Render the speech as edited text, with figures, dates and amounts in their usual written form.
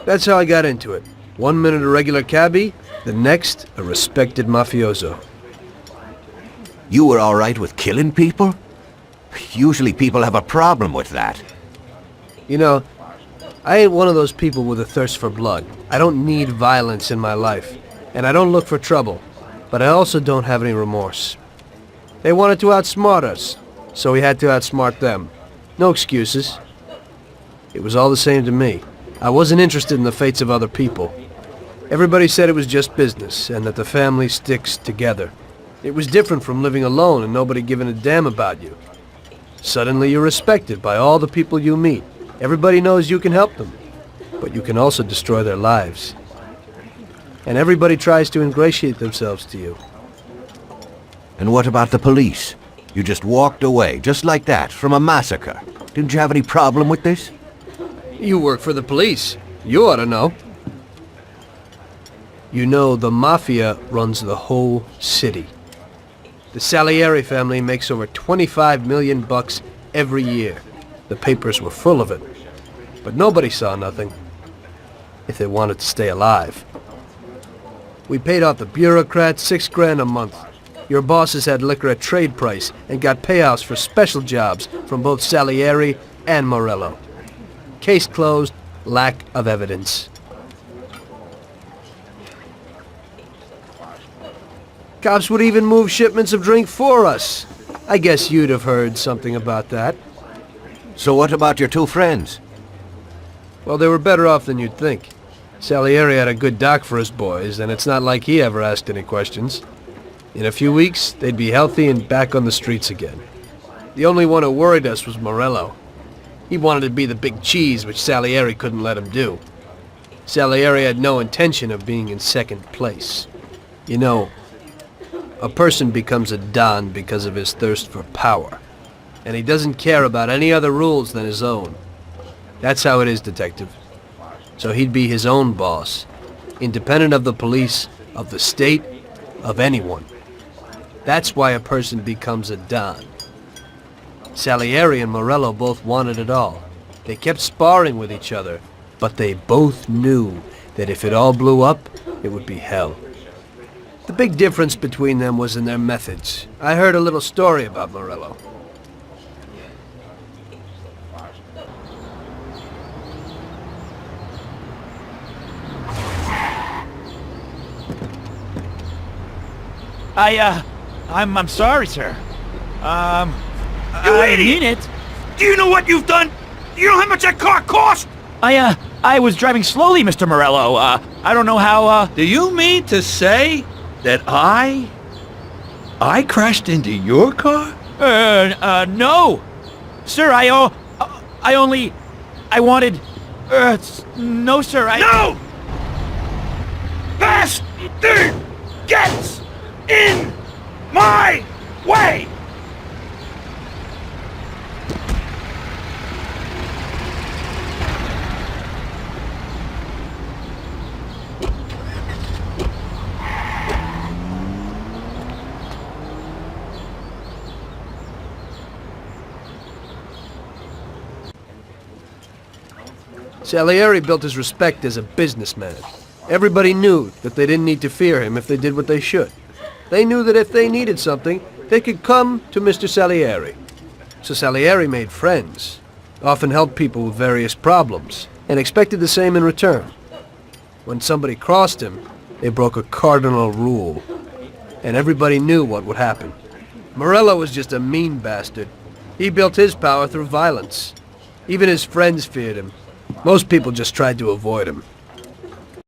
That's how I got into it. 1 minute a regular cabbie, the next a respected mafioso. You were all right with killing people? Usually people have a problem with that. You know, I ain't one of those people with a thirst for blood. I don't need violence in my life, and I don't look for trouble, but I also don't have any remorse. They wanted to outsmart us, so we had to outsmart them. No excuses. It was all the same to me. I wasn't interested in the fates of other people. Everybody said it was just business, and that the family sticks together. It was different from living alone and nobody giving a damn about you. Suddenly you're respected by all the people you meet. Everybody knows you can help them, but you can also destroy their lives. And everybody tries to ingratiate themselves to you. And what about the police? You just walked away, just like that, from a massacre. Didn't you have any problem with this? You work for the police. You ought to know. You know, the Mafia runs the whole city. The Salieri family makes over 25 million bucks every year. The papers were full of it. But nobody saw nothing. If they wanted to stay alive. We paid off the bureaucrats $6 grand a month. Your bosses had liquor at trade price and got payouts for special jobs from both Salieri and Morello. Case closed, lack of evidence. Cops would even move shipments of drink for us. I guess you'd have heard something about that. So what about your two friends? Well, they were better off than you'd think. Salieri had a good doc for his boys, and it's not like he ever asked any questions. In a few weeks, they'd be healthy and back on the streets again. The only one who worried us was Morello. He wanted to be the big cheese, which Salieri couldn't let him do. Salieri had no intention of being in second place. You know, a person becomes a Don because of his thirst for power. And he doesn't care about any other rules than his own. That's how it is, Detective. So he'd be his own boss, independent of the police, of the state, of anyone. That's why a person becomes a Don. Salieri and Morello both wanted it all. They kept sparring with each other, but they both knew that if it all blew up, it would be hell. The big difference between them was in their methods. I heard a little story about Morello. I'm sorry, sir. I idiot! mean it. Do you know what you've done? Do you know how much that car cost? I was driving slowly, Mr. Morello. I don't know how, Do you mean to say that I crashed into your car? no. Sir, I wanted, no, sir, No! Bastard gets in my way! Salieri built his respect as a businessman. Everybody knew that they didn't need to fear him if they did what they should. They knew that if they needed something, they could come to Mr. Salieri. So Salieri made friends, often helped people with various problems, and expected the same in return. When somebody crossed him, they broke a cardinal rule, and everybody knew what would happen. Morello was just a mean bastard. He built his power through violence. Even his friends feared him. Most people just tried to avoid him.